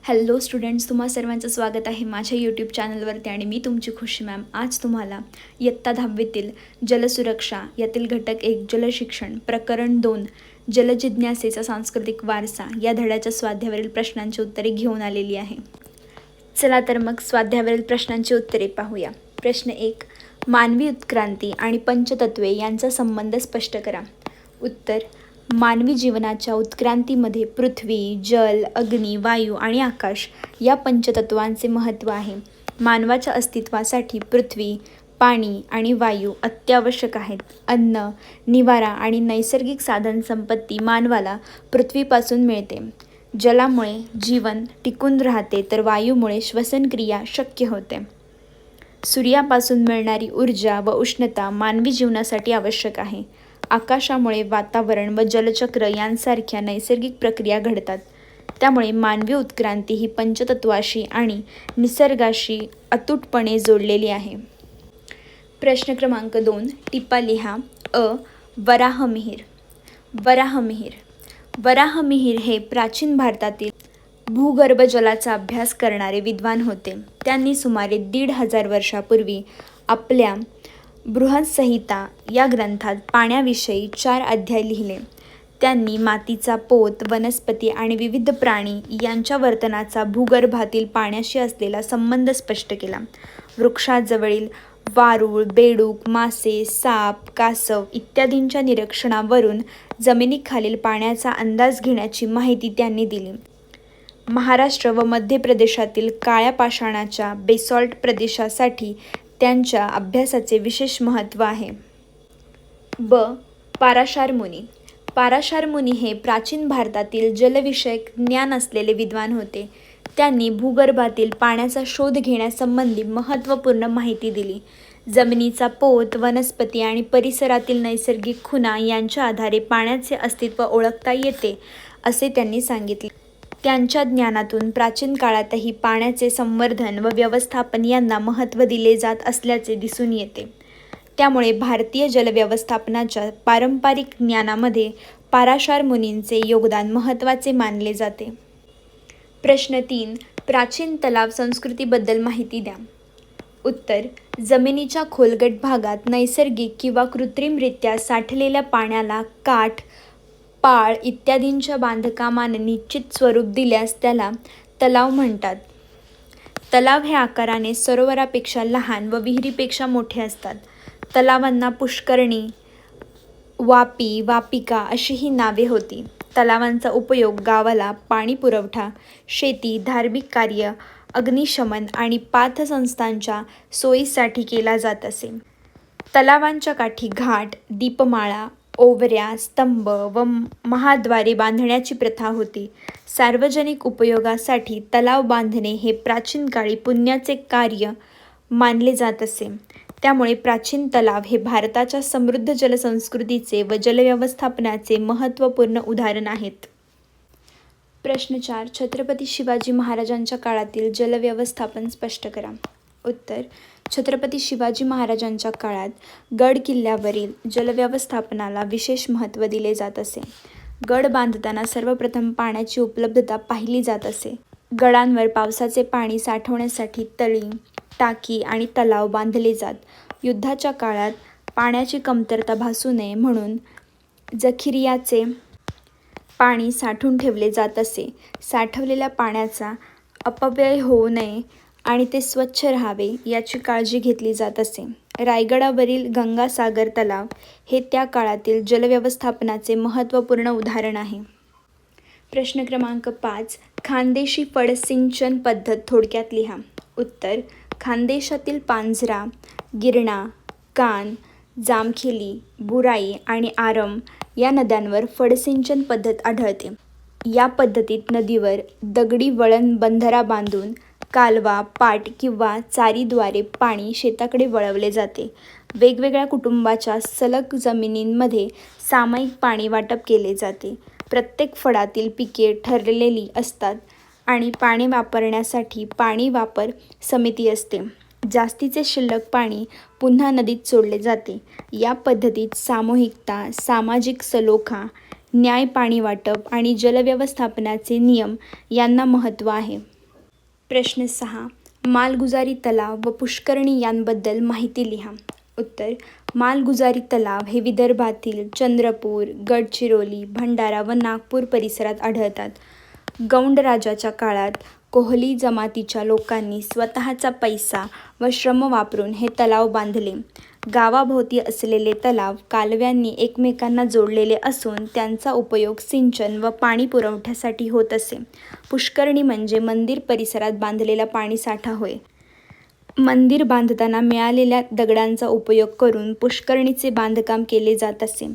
Hello students, तुम्हा सर्वांचं स्वागत आहे माझ्या यूट्यूब चॅनलवरती आणि मी तुमची खुशी मॅम. आज तुम्हाला इयत्ता 10वीतील जलसुरक्षा यातील घटक 1 जलशिक्षण प्रकरण 2 जलजिज्ञासेचा सांस्कृतिक वारसा या धड्याच्या स्वाध्यायावरील प्रश्नांची उत्तरे घेऊन आलेली आहे. चला तर मग स्वाध्यायावरील प्रश्नांची उत्तरे पाहूया. प्रश्न 1. मानवी उत्क्रांती आणि पंचतत्वे यांचा संबंध स्पष्ट करा. उत्तर. मानवी जीवनाच्या उत्क्रांतीमध्ये पृथ्वी, जल, अग्नी, वायू आणि आकाश या पंचतत्वांचे महत्त्व आहे. मानवाच्या अस्तित्वासाठी पृथ्वी, पाणी आणि वायू अत्यावश्यक आहेत. अन्न, निवारा आणि नैसर्गिक साधनसंपत्ती मानवाला पृथ्वीपासून मिळते. जलामुळे जीवन टिकून राहते तर वायूमुळे श्वसनक्रिया शक्य होते. सूर्यापासून मिळणारी ऊर्जा व उष्णता मानवी जीवनासाठी आवश्यक आहे. आकाशामुळे वातावरण व जलचक्र यांसारख्या नैसर्गिक प्रक्रिया घडतात. त्यामुळे मानवी उत्क्रांती ही पंचतत्वाशी आणि निसर्गाशी अतूटपणे जोडलेली आहे. प्रश्न क्रमांक 2. टिपा लिहा. अ. वराहमिहीर. वराहमिहीर हे प्राचीन भारतातील भूगर्भ जलाचा अभ्यास करणारे विद्वान होते. त्यांनी सुमारे 1500 वर्षापूर्वी आपल्या बृहत्संहिता या ग्रंथात पाण्याविषयी 4 अध्याय लिहिले. त्यांनी मातीचा पोत, वनस्पती आणि विविध प्राणी यांच्या वर्तनाचा भूगर्भातील पाण्याशी असलेला संबंध स्पष्ट केला. वृक्षाजवळील वारूळ, बेडूक, मासे, साप, कासव इत्यादींच्या निरीक्षणावरून जमिनीखालील पाण्याचा अंदाज घेण्याची माहिती त्यांनी दिली. महाराष्ट्र व मध्य प्रदेशातील काळ्या पाषाणाच्या बेसॉल्ट प्रदेशासाठी त्यांच्या अभ्यासाचे विशेष महत्त्व आहे. ब. पाराशार मुनी. पाराशार मुनी हे प्राचीन भारतातील जलविषयक ज्ञान असलेले विद्वान होते. त्यांनी भूगर्भातील पाण्याचा शोध घेण्यासंबंधी महत्त्वपूर्ण माहिती दिली. जमिनीचा पोत, वनस्पती आणि परिसरातील नैसर्गिक खुणा यांच्या आधारे पाण्याचे अस्तित्व ओळखता येते असे त्यांनी सांगितले. त्यांच्या ज्ञानातून प्राचीन काळातही पाण्याचे संवर्धन व व्यवस्थापन यांना महत्त्व दिले जात असल्याचे दिसून येते. त्यामुळे भारतीय जलव्यवस्थापनाच्या पारंपरिक ज्ञानामध्ये पाराशार मुनींचे योगदान महत्त्वाचे मानले जाते. प्रश्न 3. प्राचीन तलाव संस्कृतीबद्दल माहिती द्या. उत्तर. जमिनीच्या खोलगट भागात नैसर्गिक किंवा कृत्रिमरित्या साठलेल्या पाण्याला काठ, पाळ इत्यादींच्या बांधकामाने निश्चित स्वरूप दिल्यास त्याला तलाव म्हणतात. तलाव हे आकाराने सरोवरापेक्षा लहान व विहिरीपेक्षा मोठे असतात. तलावांना पुष्करणी, वापी, वापिका अशीही नावे होती. तलावांचा उपयोग गावाला पाणी पुरवठा, शेती, धार्मिक कार्य, अग्निशमन आणि पाथसंस्थांच्या सोयीसाठी केला जात असे. तलावांच्या काठी घाट, दीपमाळा, ओवऱ्या, स्तंभ व महाद्वारे बांधण्याची प्रथा होती. सार्वजनिक उपयोगासाठी तलाव बांधणे हे प्राचीन काळी पुण्याचे कार्य मानले जात असे. त्यामुळे प्राचीन तलाव हे भारताच्या समृद्ध जलसंस्कृतीचे व जलव्यवस्थापनाचे महत्त्वपूर्ण उदाहरण आहेत. प्रश्न 4. छत्रपती शिवाजी महाराजांच्या काळातील जलव्यवस्थापन स्पष्ट करा. उत्तर. छत्रपती शिवाजी महाराजांच्या काळात गड किल्ल्यावरील जलव्यवस्थापनाला विशेष महत्त्व दिले जात असे. गड बांधताना सर्वप्रथम पाण्याची उपलब्धता पाहिली जात असे. गडांवर पावसाचे पाणी साठवण्यासाठी तळी, टाकी आणि तलाव बांधले जात. युद्धाच्या काळात पाण्याची कमतरता भासू नये म्हणून जखिऱ्याचे पाणी साठवून ठेवले जात असे. साठवलेल्या पाण्याचा अपव्यय होऊ नये आणि ते स्वच्छ राहावे याची काळजी घेतली जात असे. रायगडावरील गंगासागर तलाव हे त्या काळातील जलव्यवस्थापनाचे महत्त्वपूर्ण उदाहरण आहे. प्रश्न क्रमांक 5. खानदेशी फळसिंचन पद्धत थोडक्यात लिहा. उत्तर. खानदेशातील पांझरा, गिरणा, कान, जामखेली, बुराई आणि आरम या नद्यांवर फळसिंचन पद्धत आढळते. या पद्धतीत नदीवर दगडी वळण बंधारा बांधून कालवा, पाट किंवा चारीद्वारे पाणी शेताकडे वळवले जाते. वेगवेगळ्या कुटुंबाच्या सलग जमिनींमध्ये सामायिक पाणी वाटप केले जाते. प्रत्येक फळातील पिके ठरलेली असतात आणि पाणी वापरण्यासाठी पाणी वापर समिती असते. जास्तीचे शिल्लक पाणी पुन्हा नदीत सोडले जाते. या पद्धतीत सामूहिकता, सामाजिक सलोखा, न्याय, पाणी वाटप आणि जलव्यवस्थापनाचे नियम यांना महत्त्व आहे. प्रश्न 6. मालगुजारी तलाव व पुष्करणी यांबद्दल माहिती लिहा. उत्तर. मालगुजारी तलाव हे विदर्भातील चंद्रपूर, गडचिरोली, भंडारा व नागपूर परिसरात आढळतात. गौंडराजाच्या काळात कोहली जमातीच्या लोकांनी स्वतःचा पैसा व श्रम वापरून हे तलाव बांधले. गावाभोवती असलेले तलाव कालव्यांनी एकमेकांना जोडलेले असून त्यांचा उपयोग सिंचन व पाणी पुरवठ्यासाठी होत असे. पुष्करणी म्हणजे मंदिर परिसरात बांधलेला पाणीसाठा होय. मंदिर बांधताना मिळालेल्या दगडांचा उपयोग करून पुष्करणीचे बांधकाम केले जात असे.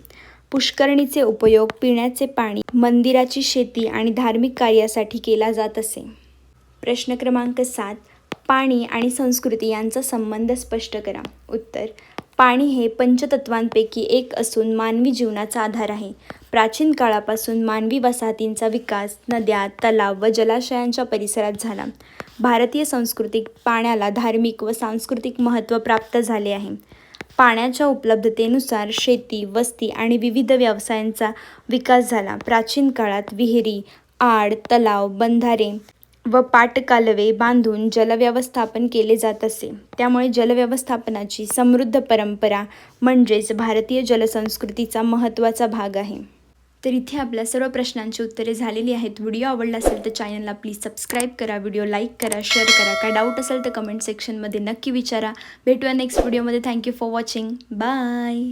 पुष्करणीचे उपयोग पिण्याचे पाणी, मंदिराची शेती आणि धार्मिक कार्यासाठी केला जात असे. प्रश्न क्रमांक 7. पाणी आणि संस्कृती यांचा संबंध स्पष्ट करा. उत्तर. पाणी हे पंचतत्वांपैकी एक असून मानवी जीवनाचा आधार आहे. प्राचीन काळापासून मानवी वसाहतींचा विकास नद्या, तलाव व जलाशयांच्या परिसरात झाला. भारतीय संस्कृतीत पाण्याला धार्मिक व सांस्कृतिक महत्त्व प्राप्त झाले आहे. पाण्याच्या उपलब्धतेनुसार शेती, वस्ती आणि विविध व्यवसायांचा विकास झाला. प्राचीन काळात विहिरी, आड, तलाव, बंधारे व पाटकालवे बांधून जलव्यवस्थापन केले जात असे. त्यामुळे जलव्यवस्थापनाची समृद्ध परंपरा म्हणजेच भारतीय जलसंस्कृतीचा महत्त्वाचा भाग आहे. तर इथे आपल्या सर्व प्रश्नांची उत्तरे झालेली आहेत. व्हिडिओ आवडला असेल तर चॅनलला प्लीज सबस्क्राईब करा, व्हिडिओ लाईक करा, शेअर करा. काय डाऊट असेल तर कमेंट सेक्शनमध्ये नक्की विचारा. भेटूया नेक्स्ट व्हिडिओमध्ये. Thank you for watching. बाय.